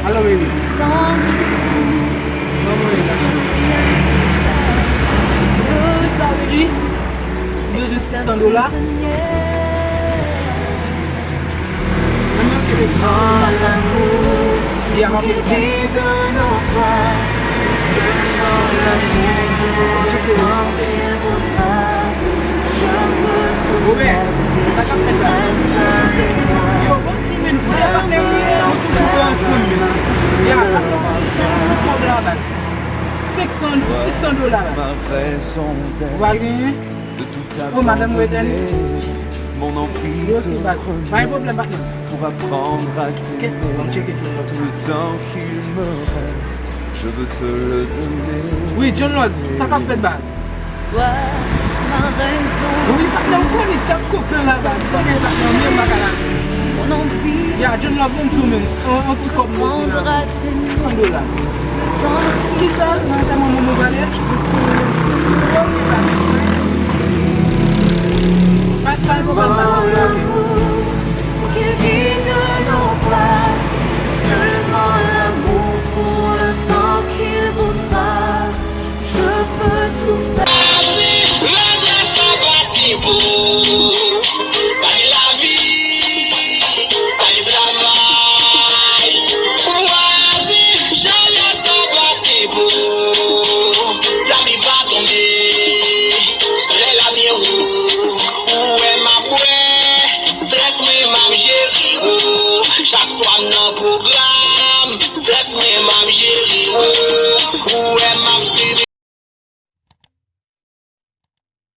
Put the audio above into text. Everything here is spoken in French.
Alors, oui. Ça veut dire, besoin de $600. Il y a un Robert, ça qu'a fait là. Yo, bon petit mais nous connaissons pas nous toujours ensemble. Il y a un petit comme la base. $600. Vous voyez? Oh, madame Weden. Mon empire pas un problème maintenant. pour apprendre à t'aimer. Tout le temps qu'il me reste, je veux te le donner. Oui, John Loz, ça qu'a fait base. Oui, maintenant, on connaît ta copain la base. On est maintenant, mieux bagala. Il y a John Loz, on petit comme moi, $600. Qui ça, madame, mon valet? Pas de problème,